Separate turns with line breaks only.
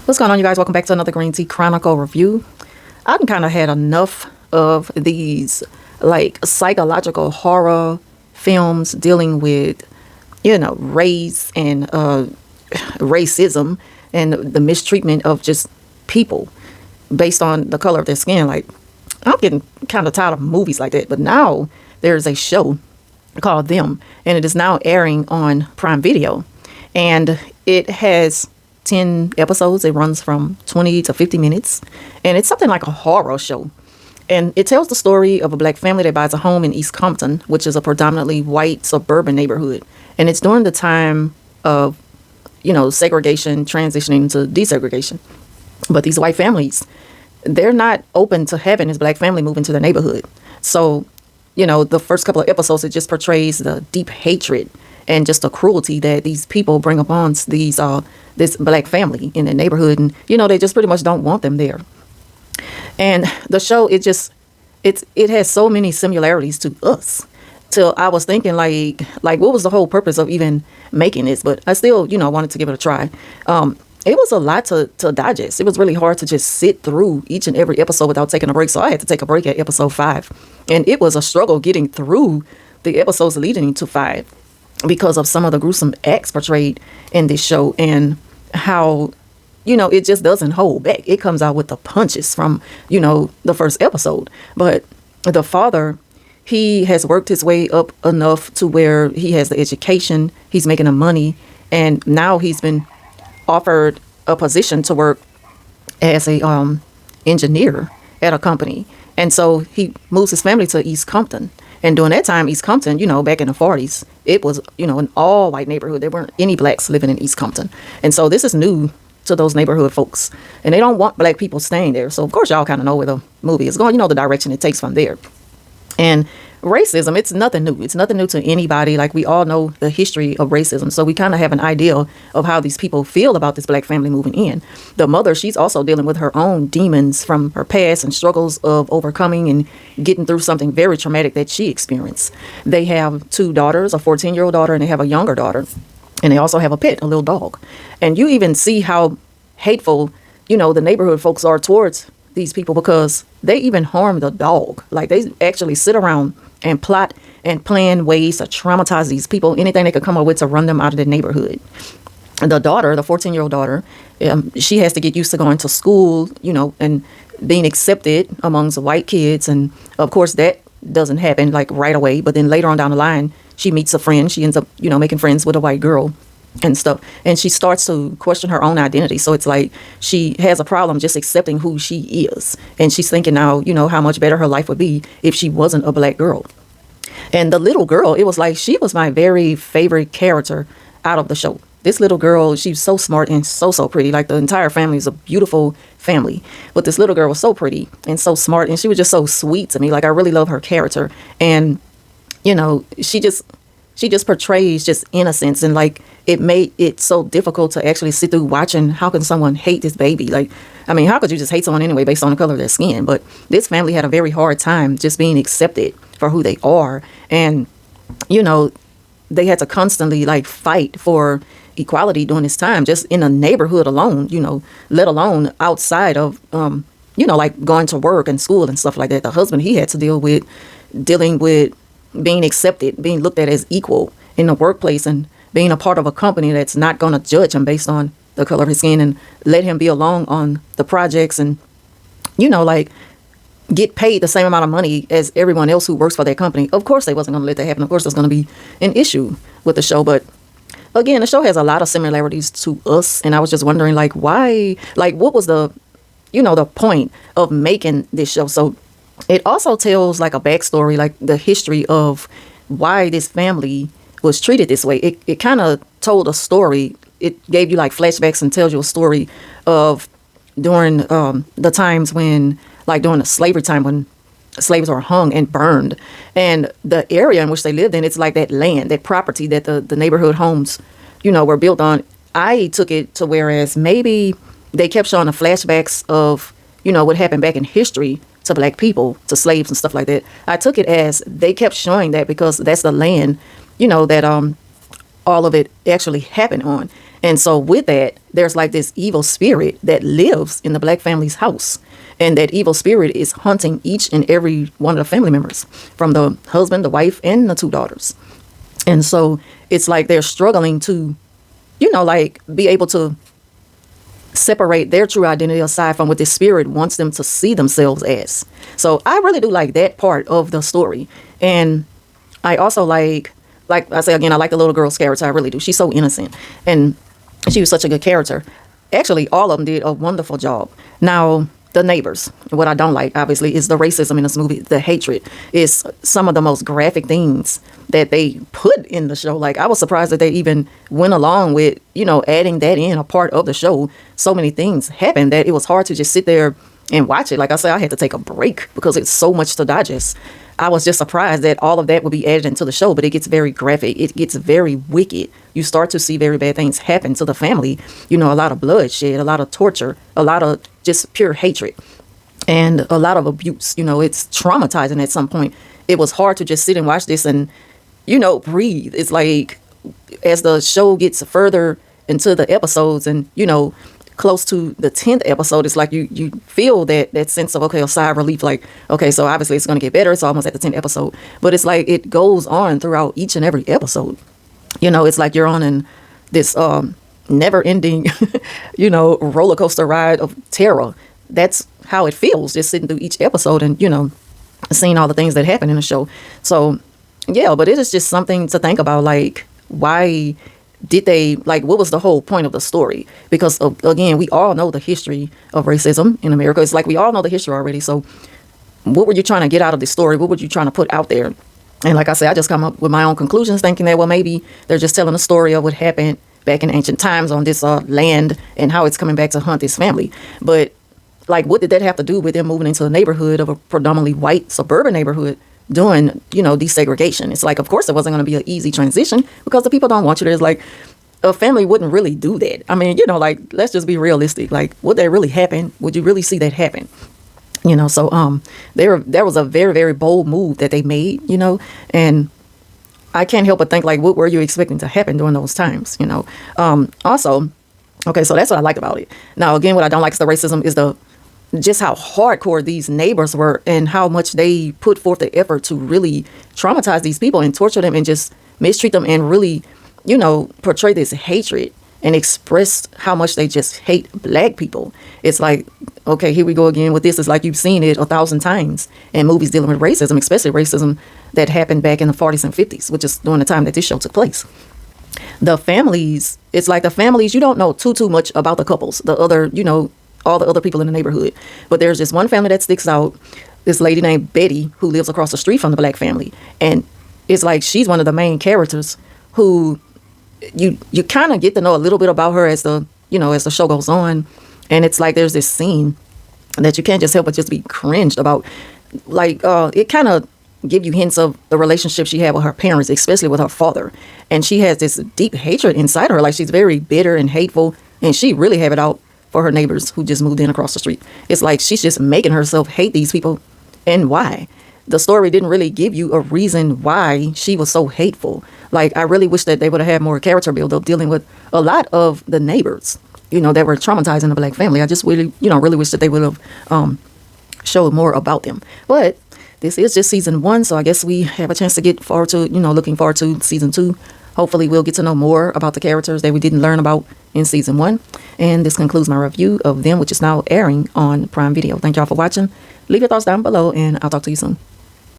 What's going on, you guys? Welcome back to another Green Tea Chronicle review. I've kind of had enough of these like psychological horror films dealing with, race and racism and the mistreatment of just people based on the color of their skin. Like, I'm getting kind of tired of movies like that. But now there's a show called Them, and it is now airing on Prime Video. And it has 10 episodes. It runs from 20 to 50 minutes. And it's something like a horror show. And it tells the story of a black family that buys a home in East Compton, which is a predominantly white suburban neighborhood. And it's during the time of, segregation transitioning to desegregation. But these white families, they're not open to having this black family move into their neighborhood. So, the first couple of episodes, it just portrays the deep hatred and just the cruelty that these people bring upon this black family in the neighborhood. And, they just pretty much don't want them there. And the show, it has so many similarities to us. Till I was thinking like what was the whole purpose of even making this? But I still, wanted to give it a try. It was a lot to digest. It was really hard to just sit through each and every episode without taking a break. So I had to take a break at episode 5. And it was a struggle getting through the episodes leading to 5 because of some of the gruesome acts portrayed in this show and how, it just doesn't hold back. It comes out with the punches from, the first episode. But the father, he has worked his way up enough to where he has the education, he's making the money, and now he's been offered a position to work as a engineer at a company. And so he moves his family to East Compton. And during that time, East Compton, back in the 40s, it was, an all-white neighborhood. There weren't any blacks living in East Compton. And so this is new to those neighborhood folks. And they don't want black people staying there. So, of course, y'all kind of know where the movie is going. The direction it takes from there. And racism, it's nothing new. It's nothing new to anybody. Like, we all know the history of racism. So we kind of have an idea of how these people feel about this black family moving in. The mother, she's also dealing with her own demons from her past and struggles of overcoming and getting through something very traumatic that she experienced. They have 2 daughters, a 14-year-old daughter, and they have a younger daughter. And they also have a pet, a little dog. And you even see how hateful, the neighborhood folks are towards these people because they even harm the dog. Like, they actually sit around and plot and plan ways to traumatize these people, anything they could come up with to run them out of the neighborhood. The daughter, the 14-year-old daughter, she has to get used to going to school, and being accepted amongst the white kids. And of course, that doesn't happen like right away. But then later on down the line, she meets a friend. She ends up, making friends with a white girl and stuff. And she starts to question her own identity. So it's like she has a problem just accepting who she is. And she's thinking now, how much better her life would be if she wasn't a black girl. And the little girl, it was like she was my very favorite character out of the show. This little girl, she's so smart and so pretty. Like, the entire family is a beautiful family. But this little girl was so pretty and so smart. And she was just so sweet to me. Like, I really love her character. And, she just portrays just innocence, and like it made it so difficult to actually sit through watching. How can someone hate this baby? Like, I mean, how could you just hate someone anyway based on the color of their skin? But this family had a very hard time just being accepted for who they are. And, they had to constantly like fight for equality during this time, just in a neighborhood alone, let alone outside of, like going to work and school and stuff like that. The husband, he had to dealing with being accepted, being looked at as equal in the workplace, and being a part of a company that's not going to judge him based on the color of his skin and let him be along on the projects and, get paid the same amount of money as everyone else who works for their company. Of course, they wasn't going to let that happen. Of course, there's going to be an issue with the show. But again, the show has a lot of similarities to us. And I was just wondering, like, why, like, what was the point of making this show? So it also tells like a backstory, like the history of why this family was treated this way. It kind of told a story. It gave you like flashbacks and tells you a story of during the times when, like during the slavery time, when slaves were hung and burned. And the area in which they lived in, it's like that land, that property that the neighborhood homes, were built on. I took it to whereas maybe they kept showing the flashbacks of, what happened back in history to black people, to slaves and stuff like that. I took it as they kept showing that because that's the land, that all of it actually happened on. And so with that, there's like this evil spirit that lives in the black family's house. And that evil spirit is haunting each and every one of the family members, from the husband, the wife, and the two daughters. And so it's like they're struggling to, like be able to separate their true identity aside from what this spirit wants them to see themselves as. So I really do like that part of the story. And I also like I say again, I like the little girl's character. I really do. She's so innocent. And she was such a good character. Actually, all of them did a wonderful job. Now, the neighbors, what I don't like, obviously, is the racism in this movie. The hatred is some of the most graphic things that they put in the show. Like, I was surprised that they even went along with, adding that in a part of the show. So many things happened that it was hard to just sit there and watch it. Like I said, I had to take a break because it's so much to digest. I was just surprised that all of that would be added into the show, but it gets very graphic. It gets very wicked. You start to see very bad things happen to the family. A lot of bloodshed, a lot of torture, a lot of just pure hatred, and a lot of abuse. It's traumatizing at some point. It was hard to just sit and watch this and, breathe. It's like as the show gets further into the episodes and, close to the 10th episode, it's like you feel that sense of, okay, a sigh of relief, like, okay, so obviously it's going to get better. It's almost at the 10th episode, but it's like it goes on throughout each and every episode. It's like you're on this never ending, roller coaster ride of terror. That's how it feels, just sitting through each episode and, seeing all the things that happen in the show. So yeah, but it is just something to think about, like, why did they, like, what was the whole point of the story? Because, again, we all know the history of racism in America. It's like we all know the history already. So what were you trying to get out of this story? What were you trying to put out there? And like I said, I just come up with my own conclusions, thinking that, well, maybe they're just telling a story of what happened back in ancient times on this land and how it's coming back to hunt this family. But, like, what did that have to do with them moving into a neighborhood of a predominantly white suburban neighborhood doing, desegregation? It's like, of course, it wasn't going to be an easy transition because the people don't want you there. It's like a family wouldn't really do that. I mean, like, let's just be realistic. Like, would that really happen? Would you really see that happen? So there was a very, very bold move that they made, and I can't help but think, like, what were you expecting to happen during those times? Also, okay, so that's what I like about it. Now, again, what I don't like is the racism, is just how hardcore these neighbors were and how much they put forth the effort to really traumatize these people and torture them and just mistreat them and really, portray this hatred and express how much they just hate black people. It's like, okay, here we go again with this. It's like you've seen it 1,000 times in movies dealing with racism, especially racism that happened back in the 40s and 50s, which is during the time that this show took place. The families, it's like the families, you don't know too much about the couples, the other, all the other people in the neighborhood. But there's this one family that sticks out, this lady named Betty, who lives across the street from the black family. And it's like she's one of the main characters who you kind of get to know a little bit about her as the show goes on. And it's like there's this scene that you can't just help but just be cringed about. Like, it kind of give you hints of the relationship she had with her parents, especially with her father. And she has this deep hatred inside her. Like, she's very bitter and hateful, and she really have it out for her neighbors who just moved in across the street. It's like she's just making herself hate these people. And why? The story didn't really give you a reason why she was so hateful. Like, I really wish that they would have had more character build up dealing with a lot of the neighbors, that were traumatizing the black family. I just really, really wish that they would have showed more about them. But this is just season 1, so I guess we have a chance to get forward to, looking forward to season 2. Hopefully we'll get to know more about the characters that we didn't learn about in season 1. And this concludes my review of them, which is now airing on Prime Video. Thank y'all for watching. Leave your thoughts down below, and I'll talk to you soon.